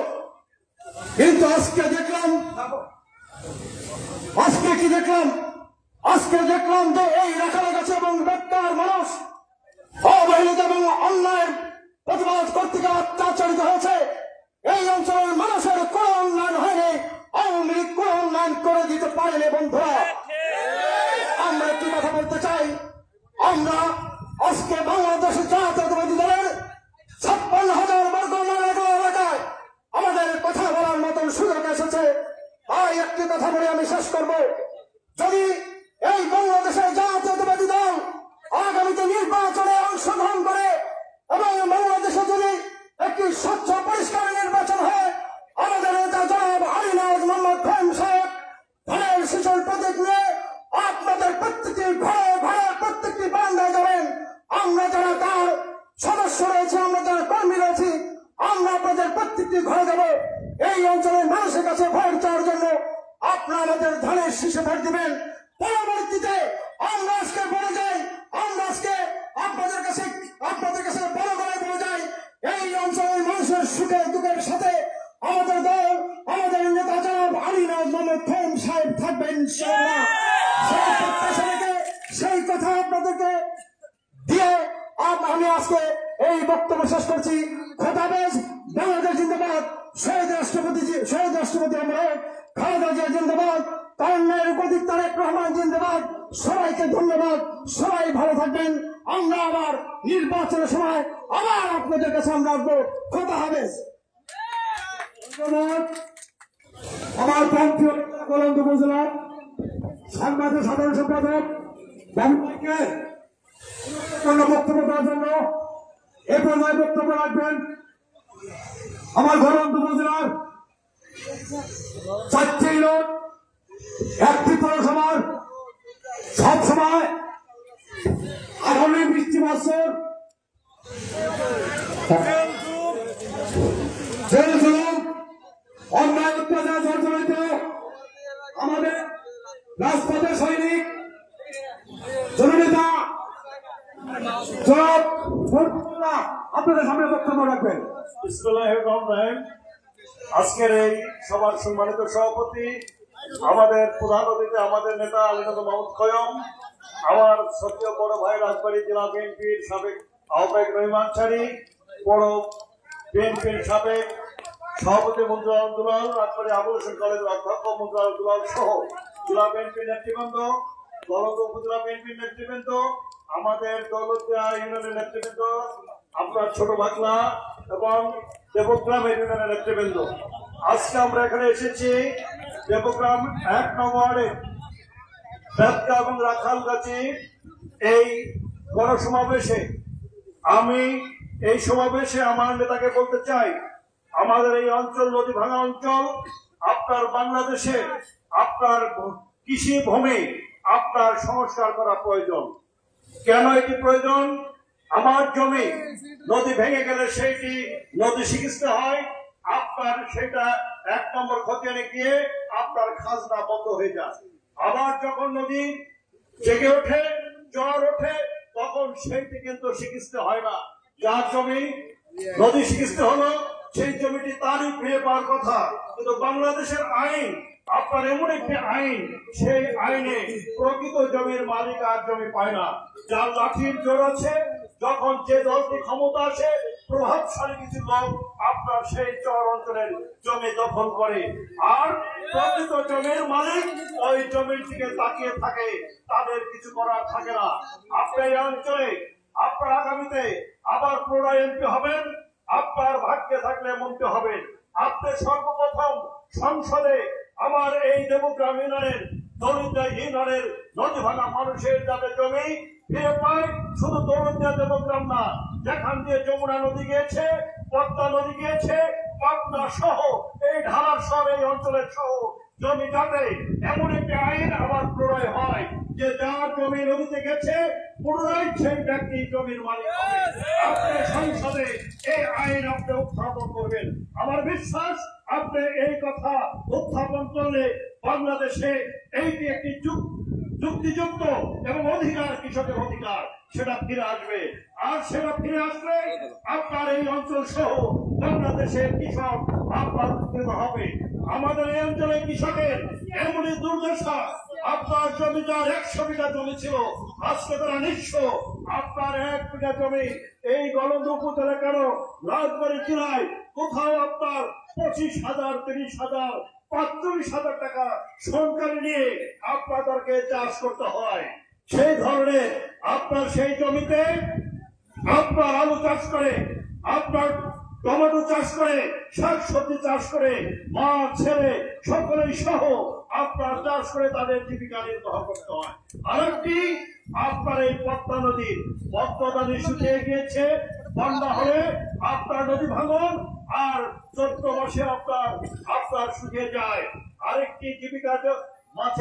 কিন্তু আজকে দেখলাম যে এই রাখালগাছি এবং বেত্তার মানুষ অবহেলিত এবং অন্যায়ের প্রতিবাদ করতে গিয়ে অত্যাচারিত হয়েছে। এই অঞ্চলের মানুষের কোন উন্নয়ন হয়নি, আওয়ামী লীগ কোন উন্নয়ন করে দিতে পারেনি। বন্ধুরা, আমরা একটি কথা বলতে চাই, আমরা আজকে বাংলাদেশের জাতীয়তাবাদী দলের 56,000 বর্গ এলাকায় আমাদের কথা বলার মতন সুযোগ এসেছে। তাই একটি কথা বলে আমি শেষ করব। যদি এই বাংলাদেশের জাতীয়তাবাদী দল আগামীতে নির্বাচনে অংশগ্রহণ করে এবং বাংলাদেশে যদি একটি স্বচ্ছ পরিষ্কার নির্বাচন হয়, আমাদের নেতা জনাব আলিনাজ মোহাম্মদ খোয়েন সাহেব ধানের শীষের প্রতীক নিয়ে আপনাদের প্রত্যেকটি ঘরে ঘরে প্রত্যেকটি বারান্দায় যাবেন। আমরা যারা তার সদস্য রয়েছে, আমরা যারা কর্মী রয়েছি, আমরা আপনাদের প্রত্যেকটি ঘরে যাব। এই অঞ্চলের মানুষের কাছে ভোট চাওয়ার জন্য আপনারা আমাদের ধানের শীষে ভোট দিবেন। পরবর্তীতে আমরা আজকে বলে যাই, আমরা আজকে আপনাদের কাছে বড় গলায় বলে যাই, এই অঞ্চলের মানুষের সুখে দুঃখের সাথে আমাদের দল, আমাদের নেতা জনাব আলিনাজ মোহাম্মদ খোয়েন সাহেব থাকবেন ইনশাআল্লাহ। সেই প্রত্যাশা রেখে সেই কথা আপনাদেরকে দিয়ে আমি আজকে এই বক্তব্য শেষ করছি। খোদা হাফেজ। বাংলাদেশ জিন্দাবাদ। শহীদ রাষ্ট্রপতি আমরা খালেদা জিয়া জিন্দাবাদ। তারুণ্যের প্রতীক তারেক রহমান জিন্দাবাদ। সবাইকে ধন্যবাদ। সবাই ভালো থাকবেন। আমরা আবার নির্বাচনের সময় আবার আপনাদের কাছে আমরা আসবো। খোদা হাফেজ। ধন্যবাদ। আমার প্রান্তীয় গোলাম উপজেলার সাংবাদিক সাধারণ সম্পাদক বাবুকে বক্তব্য দেওয়ার জন্য এ পর্যায়ে বক্তব্য রাখবেন আমার গোলাম উপজেলার 4টি ইউনিয়ন, 1টি পৌরসভার সবসময় আগামী 20টি বছর জেল জুলুম অন্যায় অত্যাচার জর্জরিত আমাদের রাজপথের সৈনিক জননেতা জনাব ফখরুল্লাহ আপনাদের সামনে বক্তব্য রাখবেন। বিসমিল্লাহির রহমানির রহিম। আজকের এই সভার সম্মানিত সভাপতি, আমাদের প্রধান অতিথি, আমাদের নেতা আলীনদ মাহমুদ খয়ম, আমার সবচেয়ে বড় ভাই রাজবাড়ী জেলা বিএনপির সাবেক আহ্বায়ক রহিম আনসারী, বড় বিএনপির সাবেক সভাপতি মঞ্জুর আলম দুলাল, রাজবাড়ী আবুল হোসেন কলেজের অধ্যক্ষ মঞ্জুর আলম দুলাল সহ জেলা বিএনপির নেতৃবৃন্দ, দলদ উপজেলা বিএনপির নেতৃবৃন্দ, আমাদের দৌলতদিয়া ইউনিয়নের নেতৃবৃন্দ, আপনার ছোট বাংলা এবং দেবগ্রাম ইউনিয়নের নেতৃবৃন্দ, আজকে আমরা এখানে এসেছি দেবগ্রাম ১ নং ওয়ার্ডে বেতকা এবং রাখালগাছি এই গণসমাবেশে। আমি এই সমাবেশে আমার নেতাকে বলতে চাই, আমাদের এই অঞ্চল নদী ভাঙা অঞ্চল, আপনার বাংলাদেশে আপনার কৃষি ভূমি আপনার সংস্কার করা প্রয়োজন। কেন এটি প্রয়োজন? আমার জমি নদী ভেঙে গেলে সেইটি নদী চিকিৎসা হয়, আপনার সেটা ১ নম্বর খতিয়ানে গিয়ে আপনার খাজনা বন্ধ হয়ে যায়। আবার যখন নদী জেগে ওঠে, জ্বর ওঠে, তখন সেইটি কিন্তু চিকিৎসা হয় না। যার জমি নদী চিকিৎসা হলো সেই জমিটি তারই ফিরে পাওয়ার কথা, কিন্তু বাংলাদেশের আইন আপনার এমন একটি আইন, সেই আইনে প্রকৃত জমির মালিক আর জমি পায় না। যার লাঠির জোর আছে, যখন যে দলটি ক্ষমতা আসে, প্রভাবশালী কিছু লোক আপনার সেই চর অঞ্চলের জমি দখল করে, আর প্রকৃত জমির মালিক ওই জমির দিকে তাকিয়ে থাকে, তাদের কিছু করার থাকে না। আপনার এই অঞ্চলে আপনার আগামীতে আবার পুনরায় এমপি হবেন, আপনার ভাগ্যে থাকলে মন্ত্রী হবেন। আপনি সর্বপ্রথম সংসদে আমার এই দেবগ্রাম ইউনিয়নের দৌলতদিয়া ইউনিয়নের নদী ভাঙা মানুষের যাতে জমি ফিরে পায়, শুধু দৌলতদিয়া দেবগ্রাম না, যেখান দিয়ে যমুনা নদী গিয়েছে, পদ্মা নদী গিয়েছে, পাবনা সহ এই ঢালার শহর এই অঞ্চলের সহ জমি যাতে এমন একটি আইন আবার প্রণয় হয় যে যার জমি নদীতে গেছে পুনরায় সেই ব্যক্তি জমির মালিক হবে। আপনি সংসদে এই আইন আপনি উত্থাপন করবেন। আমার বিশ্বাস আপনি এই কথা উত্থাপন করলে বাংলাদেশে এইটি একটি যুক্তিযুক্ত এবং অধিকার, কৃষকের অধিকার, সেটা ফিরে আসবে। আর সেটা ফিরে আসলে আপনার এই অঞ্চল সহ বাংলাদেশের কৃষক আপনার উপকৃত হবে। আমাদের এই অঞ্চলে কৃষকের এমনই দুর্দশা, আপনার জমি যার ১০০ বিঘা জমি ছিল, আজকে তারা নিঃস্ব। আপনার ১ বিঘা জমি এই গলন্দ উপজেলা কেন রাজবাড়ী জেলায় কোথাও আপনার ২৫,০০০, ৩০,০০০, ৪৫,০০০ টাকা সরকারি নিয়ে আপনাদেরকে চাষ করতে হয়। সেই ধরনের আপনার সেই জমিতে আপনার আলু চাষ করে, আপনার টমেটো চাষ করে, শাকসবজি চাষ করে, মাছ ছেলে সকলেই সহ আপনার চাষ করে তাদের জীবিকা নির্বাহ করতে হয়। আরেকটি আপনার এই পদ্মা নদীর শুকিয়ে গিয়েছে, বন্যা হলে আপনার নদী ভাঙন আর ১৪ মাসে আপনার শুকিয়ে যায়। আরেকটি জীবিকা মাছ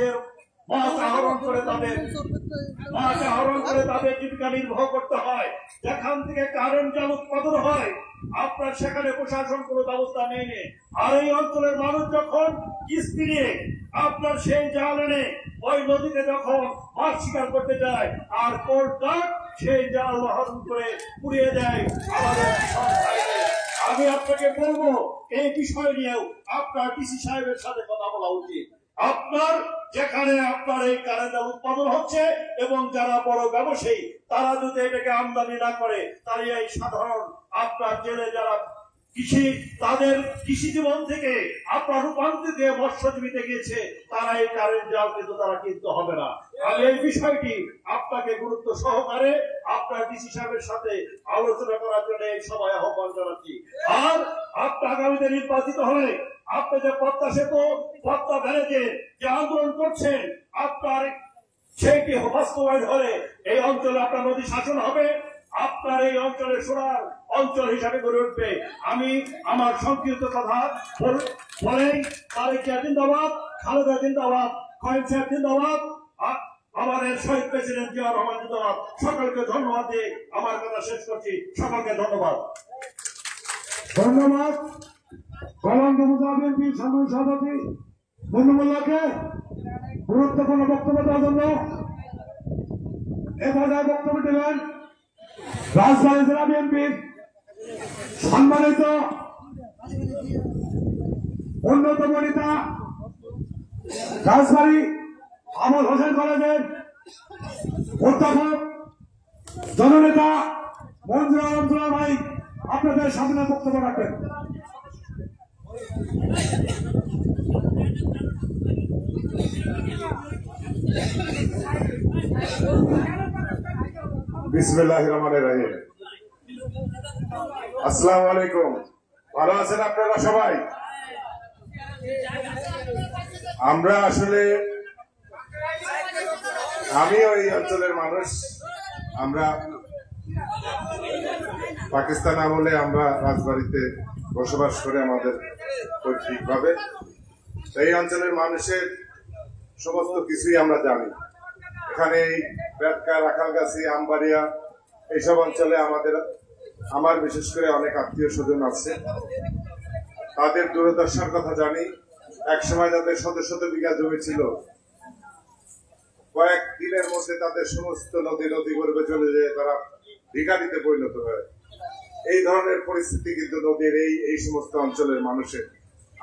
আহরণ করে তাদের জীবিকা নির্বাহ করতে হয়। যেখান থেকে কারেন্ট জাল উৎপাদন হয়, আপনার সেখানে প্রশাসন কোনো ব্যবস্থা নেই। আর এই অঞ্চলের মানুষ যখন কিস্তি নিয়ে আপনার সেই জাল এনে ওই নদীতে যখন মাছ শিকার করতে যায়, আর কোর্টটা সেই জাল আহরণ করে পুড়িয়ে দেয় আমাদের আমি আপনাকে বলবো, এই বিষয় নিয়েও আপনার ডিসি সাহেবের সাথে কথা বলা উচিত। আপনার যেখানে আপনার এই কারেন্ট উৎপাদন হচ্ছে এবং যারা বড় ব্যবসায়ী তারা যদি এটাকে আমদানি না করে, তাহলে এই সাধারণ আপনার জেলে যারা তাদের কৃষি জীবন থেকে আপনার রূপান্তরিত হয়ে মৎস্যজীবীতে গিয়েছে, তারা এই কারেন্ট জাল কিন্তু তারা কিনতে হবে না। আমি এই বিষয়টি আপনাকে গুরুত্ব সহকারে আপনার ডিসি সাহেবের সাথে আলোচনা করার জন্য এই সভায় আহ্বান জানাচ্ছি। আর আপনি আগামীতে নির্বাচিত হলে আপনি যে পদ্মা সেতু, পদ্মা ব্যারেজে যে আন্দোলন করছেন, আপনার সেইটি বাস্তবায়ন হলে এই অঞ্চলে আপনার নদী শাসন হবে, আপনার এই অঞ্চলের সোনার অঞ্চল হিসাবে গড়ে উঠবে। আমি আমার সংক্ষিপ্ত কথা বলেই তারেক জিন্দাবাদ, খালেদা জিন্দাবাদ, খয়েম সাহেব জিন্দাবাদ, আমাদের শহীদ প্রেসিডেন্ট জিয়া রহমান জিন্দাবাদ। সকলকে ধন্যবাদ দিয়ে আমার কথা শেষ করছি। সকলকে ধন্যবাদ। ধন্যবাদ কলম বিএনপির সাধারণ সভাপতি বন্ধু মোল্লাকে। গুরুত্বপূর্ণ বক্তব্য দেওয়ার জন্য এ পর্যায়ে বক্তব্য দিলেন রাজবাড়ী জেলা বিএনপির সম্মানিত অন্যতম নেতা রাজবাড়ী আমল হোসেন কলেজের অধ্যাপক জননেতা মঞ্জুর আলম দুলাল ভাই আপনাদের সামনে বক্তব্য রাখবেন। বিসমিল্লাহির রহমানির রহিম। আসসালামু আলাইকুম। ভালো আছেন আপনারা সবাই? আমরা আসলে আমি ওই অঞ্চলের মানুষ। আমরা পাকিস্তান আমলে আমরা রাজবাড়িতে বসবাস করে আমাদের পৈতৃকভাবে এই অঞ্চলের মানুষের সমস্ত কিছুই আমরা জানি। এখানে এই বেতকা, রাখালগাছি, আমবাড়িয়া এইসব অঞ্চলে আমার বিশেষ করে অনেক আত্মীয় স্বজন আছে। তাদের দুর্দশার কথা জানি। একসময় তাদের শত শত বিঘা জমি ছিল, কয়েক দিনের মধ্যে তাদের সমস্ত নদী গর্ভে চলে যায়, তারা ভিখারিতে পরিণত হয়। এই ধরনের পরিস্থিতি কিন্তু নদীর এই সমস্ত অঞ্চলের মানুষের,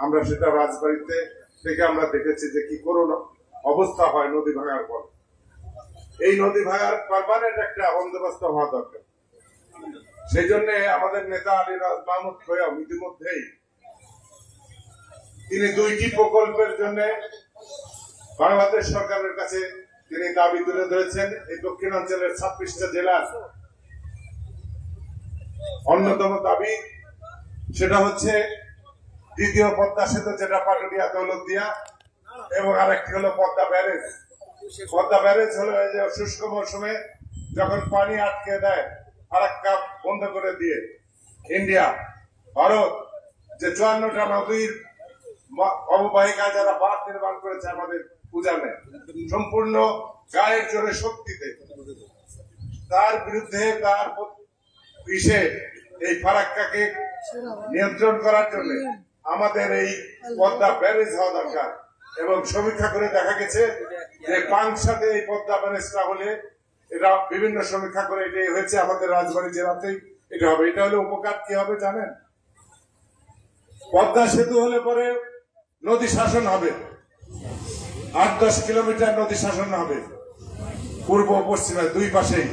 আমরা সেটা রাজবাড়িতে থেকে আমরা দেখেছি যে কি করুণ অবস্থা হয় নদী ভাঙার পর। এই নদী ভাঙার পার্মানেন্ট একটা বন্দোবস্ত হওয়া দরকার। সেই জন্য আমাদের নেতা আলীরাজ মাহমুদ খোয়াম ইতিমধ্যেই তিনি 2টি প্রকল্পের জন্য বাংলাদেশ সরকারের কাছে তিনি দাবি তুলে ধরেছেন। এই দক্ষিণাঞ্চলের 26টা জেলার অন্যতম দাবি সেটা হচ্ছে দ্বিতীয় পদ্মা সেতু, যেটা পাটুরিয়া দৌলতদিয়া, এবং আরেকটি হলো পদ্মা ব্যারেজ। পদ্মা ব্যারেজ হলো এই যে শুষ্ক মৌসুমে যখন পানি আটকে দেয় ফারাক্কা বন্ধ করে দিয়ে ইন্ডিয়া ভারত যে 54টা নদীর অববাহিকা যারা বাঁধ নির্মাণ করেছে আমাদের উজানে সম্পূর্ণ গায়ের জোরে শক্তিতে, তার বিরুদ্ধে তার এই ফারাক্কাকে নিয়ন্ত্রণ করার জন্য আমাদের এই পদ্মা ব্যারেজ হওয়া দরকার। এবং সমীক্ষা করে দেখা গেছে যে পাংশাতে এই পদ্মা ব্যারেজটা হলে, এটা বিভিন্ন সমীক্ষা করে এটাই হয়েছে আমাদের রাজবাড়ী জেলাতেই এটা হবে। এটা হলে উপকার কি হবে জানেন? পদ্মা সেতু হলে পরে নদী শাসন হবে, 8-10 কিলোমিটার নদী শাসন হবে পূর্ব পশ্চিমে দুই পাশেই।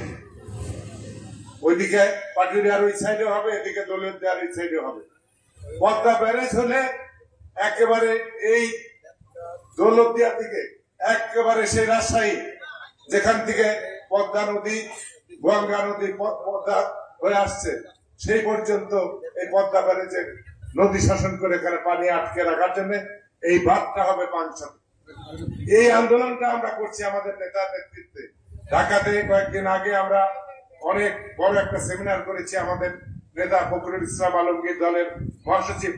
ওইদিকে পাটুরিয়ার ওই সাইডে হবে, এদিকে দৌলতদিয়ার এই সাইডে হবে। পদ্মা ব্যারেজ হলে একেবারে এই দৌলতদিয়া থেকে একেবারে সেই রাজশাহী, যেখান থেকে পদ্মা নদী, গঙ্গা নদী পদ্মা হয়ে আসছে, সেই পর্যন্ত এই পদ্মা ব্যারেজের নদী শাসন করে এখানে পানি আটকে রাখার জন্য এই বাঁধটা হবে পাংশা। এই আন্দোলনটা আমরা করছি আমাদের নেতার নেতৃত্বে। ঢাকাতে কয়েকদিন আগে আমরা অনেক বড় একটা সেমিনার করেছি। আমাদের নেতা ফখরুল ইসলাম আলমগীর দলের মহাসচিব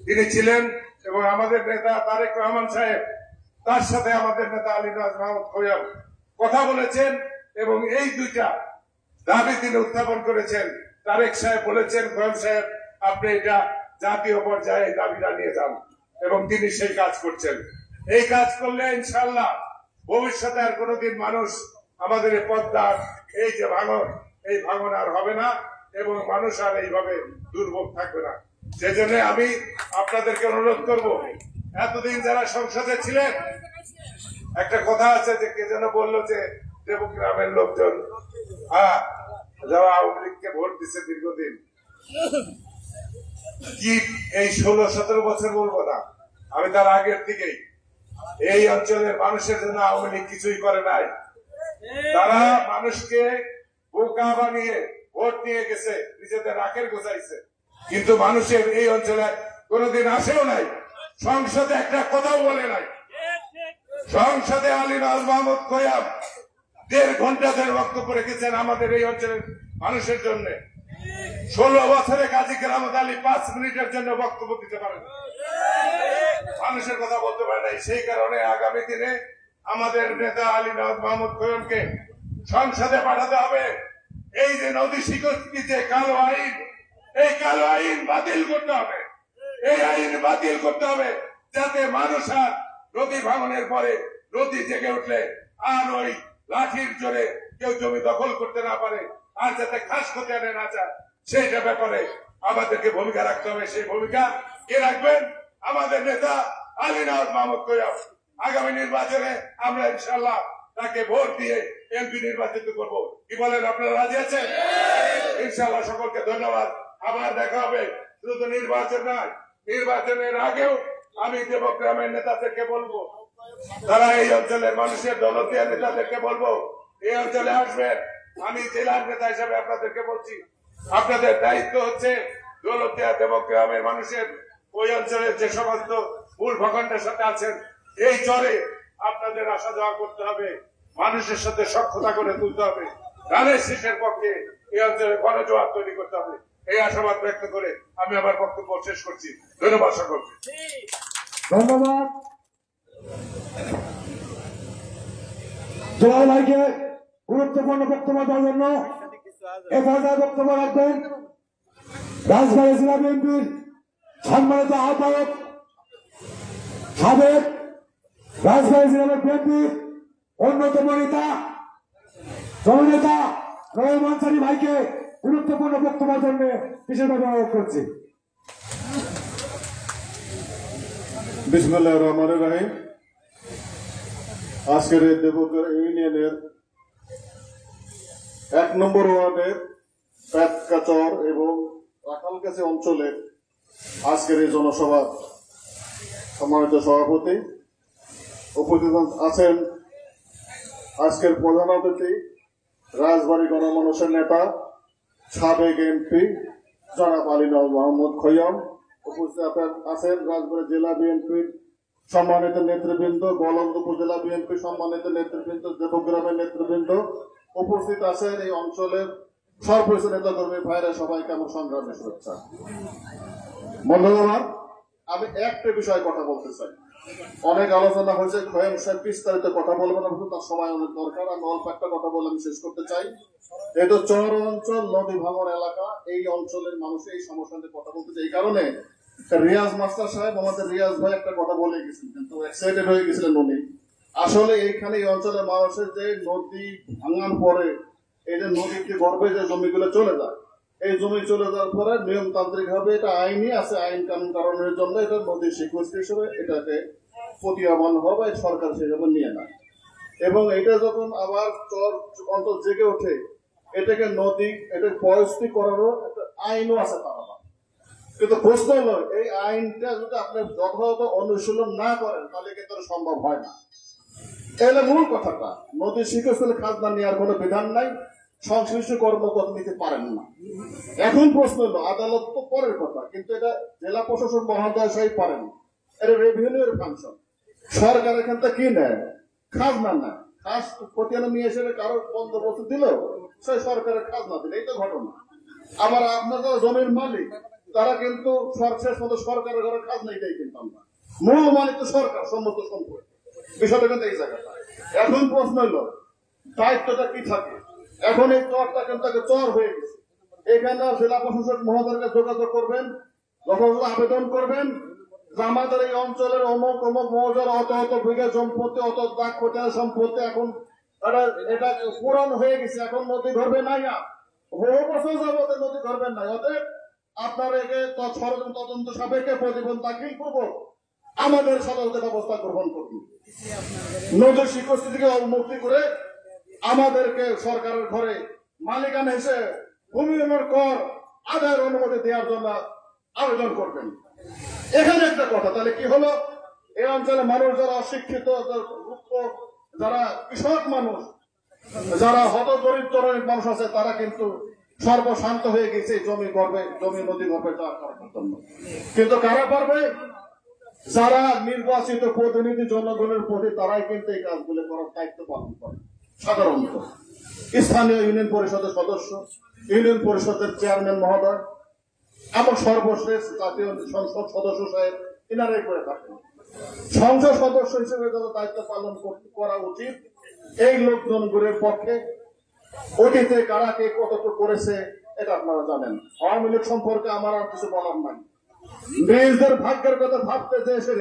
তিনি ছিলেন, এবং আমাদের নেতা তারেক রহমান সাহেব, তার সাথে আমাদের নেতা আলীরাজ মাহমুদ খোয়াম কথা বলেছেন এবং এই 2টা দাবি তিনি উত্থাপন করেছেন। তারেক সাহেব বলেছেন, খোয়াম সাহেব আপনি এটা জাতীয় পর্যায়ে দাবিটা নিয়ে যান, এবং তিনি সেই কাজ করছেন। এই কাজ করলে ইনশাআল্লাহ ভবিষ্যতে আর কোনোদিন মানুষ আমাদের এই পদ্মার এই যে ভাঙন, এই ভাঙন আর হবে না, এবং মানুষ আর এইভাবে দুর্ভোগ থাকবে না। সেজন্য আমি আপনাদেরকে অনুরোধ করব, এতদিন যারা সংসদে ছিলেন, একটা কথা আছে যে কে যেন বললো যে দেবগ্রামের লোকজন যারা আওয়ামী লীগকে ভোট দিচ্ছে দীর্ঘদিন, কি এই 16-17 বছর বলবো না, আমি তার আগের থেকেই এই অঞ্চলের মানুষের জন্য আওয়ামী লীগ কিছুই করে নাই। তারা মানুষকে বোকা বানিয়ে ভোট নিয়ে গেছে, নিজেদের রাখের গোছাইছে, কিন্তু মানুষের এই অঞ্চলে কোনোদিন আসেও নাই, সংসদে একটা কথাও বলে নাই। সংসদে আলীরাজ মাহমুদ খোয়াম 1.5 ঘন্টা ধরে বক্তব্য রেখেছেন আমাদের এই অঞ্চলের মানুষের জন্য। 16 বছরে কাজী কেরামত আলী 5 মিনিটের জন্য বক্তব্য দিতে পারেন, মানুষের কথা বলতে পারে নাই। সেই কারণে আগামী দিনে আমাদের নেতা আলীরাজ মাহমুদ খোয়ামকে সংসদে পাঠাতে হবে। এই যে নদী স্বীকৃতি যে কালো আইন, এই কালো আইন বাতিল করতে হবে। এই আইন বাতিল করতে হবে যাতে মানুষ আর নদী ভাঙনের পরে নদী জেগে উঠলে আর ওই লাঠির জোরে কেউ জমি দখল করতে না পারে, আর যাতে খাস খতিয়ানে না যায় সেইটা ব্যাপারে আমাদেরকে ভূমিকা রাখতে হবে। সেই ভূমিকা কে রাখবেন? আমাদের নেতা আলী নওয়াজ মাহমুদ খোয়াম। আগামী নির্বাচনে আমরা ইনশাল্লাহ তাকে ভোট দিয়ে এমপি নির্বাচিত করব। কি বলেন, আপনারা রাজি আছেন? ইনশাল্লাহ। সকলকে ধন্যবাদ। আবার দেখা হবে। শুধু নির্বাচন নয়, নির্বাচনের আগেও আমি দেবগ্রামের নেতাদেরকে বলবো, তারা এই অঞ্চলের মানুষের দলতীয় নেতাদেরকে বলবো এই অঞ্চলে আসবেন। আমি জেলার নেতা হিসাবে আপনাদেরকে বলছি, আপনাদের দায়িত্ব হচ্ছে দৌলতদিয়া দেবগ্রামের মানুষের ওই অঞ্চলের যে সমস্ত মূল ভূখণ্ডের সাথে আছেন এই চরে আপনাদের আসা যাওয়া করতে হবে, মানুষের সাথে সখ্যতা করে তুলতে হবে, ধানের শীষের পক্ষে এই অঞ্চলে গণজোয়ার তৈরি করতে হবে। এই আশাবাদ ব্যক্ত করে আমি আমার বক্তব্য শেষ করছি। ধন্যবাদ সকলকে। ধন্যবাদ জোয়ার ভাইকে গুরুত্বপূর্ণ বক্তব্য দেওয়ার জন্য। এ পর্যায়ে বক্তব্য রাখবেন রাজবাড়ী জেলা বিএনপির সম্মানিত আহ্বায়ক, সাবেক রাজবাড়ী জেলা বিএনপির অন্যতম নেতা জননেতা রহিম আনসারী ভাইকে গুরুত্বপূর্ণ বক্তব্যের জন্য বিশেষভাবে অনুরোধ করছি। বিসমিল্লাহির রহমানির রহিম। আজকের এই দেবগ্রাম ইউনিয়নের 1 নম্বর ওয়ার্ডের পেটকাচর এবং রাখালগাছি অঞ্চলের আজকের এই জনসভার সম্মানিত সভাপতি, উপস্থিত আছেন আজকের প্রধান অতিথি রাজবাড়ী গণমানুষের নেতা সাবেক এমপি জনাব আলী নওয়াজ মাহমুদ খোয়াম, উপস্থিত আছেন রাজবাড়ী জেলা বিএনপির সম্মানিত নেতৃবৃন্দ, গোয়ালন্দ উপজেলা বিএনপি সম্মানিত নেতৃবৃন্দ, দেবগ্রামের নেতৃবৃন্দ, উপস্থিত আছেন এই অঞ্চলের সর্বোচ্চ নেতা কর্মী ভাইরা, সবাইকে আমার সংগ্রামী শুভেচ্ছা। বন্ধুগণ, আমি একটা বিষয়ে কথা বলতে চাই। অনেক আলোচনা হয়েছে, খোয়াম সাহেব বিস্তারিত কথা বলবেন, তার সময় অনেক দরকার। আমি অল্প একটা কথা বলে আমি শেষ করতে চাই। এটা চর অঞ্চল, নদী ভাঙন এলাকা, এই অঞ্চলের মানুষ এই সমস্যা নিয়ে কথা বলতে চাই। এই কারণে রিয়াজ মাস্টার সাহেব, আমাদের রিয়াজ ভাই একটা কথা বলে গেছিলেন, কিন্তু এক্সাইটেড হয়ে গেছিলেন উনি। আসলে এইখানে এই অঞ্চলের মানুষের যে নদী ভাঙার পরে এই যে নদীতে গর্ভে যে জমিগুলো চলে যায়, এই জমি চলে যাওয়ার পরে নিয়মতান্ত্রিক ভাবে এটা আইনই আছে, আইন কানুন কারণের জন্য এটা নদীর স্বীকৃতি হিসেবে এটাকে প্রতিয়াবান হবে, সরকার সেভাবে নিয়ে নেয়। এবং এটা যখন আবার চর অঞ্চল জেগে ওঠে, এটাকে নদী এটা পরিস্থিতি করারও একটা আইনও আছে তারা। কিন্তু প্রশ্ন হলো, এই আইনটা যদি আপনি যথাযথ অনুশীলন না করেন তাহলে কিন্তু সম্ভব হয় না। এলে মূল কথাটা, নদীর স্বীকৃতি খাজনা নেওয়ার কোনো বিধান নাই, সংশ্লিষ্ট কর্মকর্তা নিতে পারেন না। এখন প্রশ্ন হলো, আদালত তো পরের কথা, কিন্তু এটা জেলা প্রশাসন মহোদয় সাহেব পারেন, এটা রেভিনিউর ফাংশন। সরকার এখান থেকে কি নেয়? খাজনা নেয়। খাস খতিয়ান নিয়ে এসে কারো বন্দোবস্ত দিল, সে সরকারের খাজনা দিল, এই তো ঘটনা। আবার আপনার যারা জমির মালিক তারা কিন্তু শেষ মতো সরকারের ঘরে খাজনা এটাই কিন্তু আমরা মূল মালিক তো সরকার, সমস্ত সম্পত্তি। বিষয়টা কিন্তু এই জায়গাটা। এখন প্রশ্ন হলো, দায়িত্বটা কি থাকে? এখন এই চরটা কিন্তু চর হয়ে গেছে। এখানে জেলা প্রশাসক মহোদয়কে যোগাযোগ করবেন, যথাযথ আবেদন করবেন যে আমাদের এই অঞ্চলের অমুক অমুক মৌজার অত অত বিঘা সম্পত্তি, অত দাগ কোটার সম্পত্তি এখন এটা পূরণ হয়ে গেছে, এখন নদী ধরবে নাই, না বহু বছর যাবত নদী ধরবেন নাই। অতএব আপনারা একে তদন্ত সাপেক্ষে প্রতিবেদন দাখিল করব, আমাদের সতর্ক ব্যবস্থা গ্রহণ করুন। নদীর স্বীকৃতি থেকে মুক্তি করে আমাদেরকে সরকারের ঘরে মালিকানা হিসেবে ভূমি কর আদায়ের অনুমতি দেওয়ার জন্য আবেদন করবেন। এখানে একটা কথা, তাহলে কি হলো, এই অঞ্চলের মানুষ যারা অশিক্ষিত, যারা কৃষক মানুষ, যারা হতদরিদ্র মানুষ আছে, তারা কিন্তু সর্বশান্ত হয়ে গেছে জমি নদী গর্ভে যাওয়ার করার জন্য। কিন্তু কারা পারবে? যারা নির্বাচিত প্রতিনিধি জনগণের প্রতি, তারাই কিন্তু এই কাজগুলো করার দায়িত্ব পালন করে। সাধারণত স্থানীয় ইউনিয়ন পরিষদের সদস্য, ইউনিয়ন পরিষদের চেয়ারম্যান মহোদয় এবং সর্বশেষ জাতীয় সংসদ সদস্য সাহেব, এনারাই করে থাকেন। সংসদ সদস্য হিসেবে যারা দায়িত্ব পালন করা উচিত, এই লোকজনগুলোর পক্ষে অতীতে কারা কে কতটুকু করেছে এটা আপনারা জানেন। আওয়ামী লীগ সম্পর্কে আমার আর কিছু বলার নাই। নিজেদের ভাগ্যের কথা ভাবতে যে এসে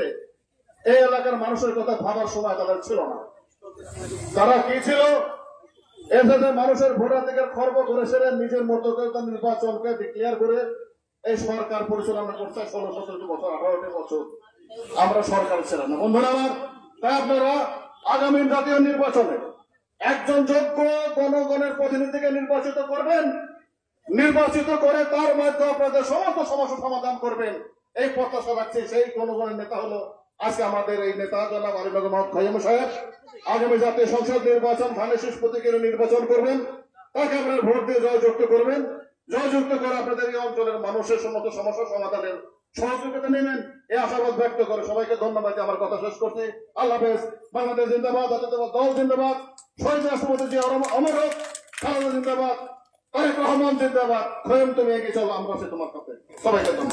এই এলাকার মানুষের কথা ভাবার সময় তাদের ছিল না। তারা কি ছিল? এসেছে মানুষের ভোটাধিকার খর্ব করেছিলেন, নিজের মতো করে তার নির্বাচনকে ডিক্লেয়ার করে এই সরকার পরিচালনা করছে 16-17 বছর, 18টি বছর আমরা সরকার ছিলাম না। বন্ধুরা আমার, তাই আপনারা আগামী জাতীয় নির্বাচনে একজন যোগ্য জনগণের প্রতিনিধিকে নির্বাচিত করবেন, নির্বাচিত করে তার মাধ্যমে আপনাদের সমস্ত সমস্যা সমাধান করবেন এই প্রত্যাশা রাখছি। সেই জনগণের নেতা হলো আজকে আমাদের এই নেতা জনাব আলী মোহাম্মদ খৈয়ম সাহেব। আগামী জাতীয় সংসদ নির্বাচন ধানের শীষ প্রতীকে নির্বাচন করবেন, তাকে আপনারা ভোট দিয়ে জয়যুক্ত করবেন। জয়যুক্ত করে আপনাদের এই অঞ্চলের মানুষের সমস্ত সমস্যা সমাধানের সহযোগিতা নেবেন, এই আশাবাদ ব্যক্ত করে সবাইকে ধন্যবাদ। আমার কথা শেষ করছি। আল্লাহ হাফেজ। বাংলাদেশ জিন্দাবাদ, জাতীয়তাবাদ দল জিন্দাবাদ, শহীদ রাষ্ট্রপতি জিয়া অমর হোক, খালেদা জিন্দাবাদ, তারেক রহমান জিন্দাবাদ। খৈয়ম তুমি এগিয়ে চলো, আমরা আছি তোমার সাথে। সবাইকে ধন্যবাদ।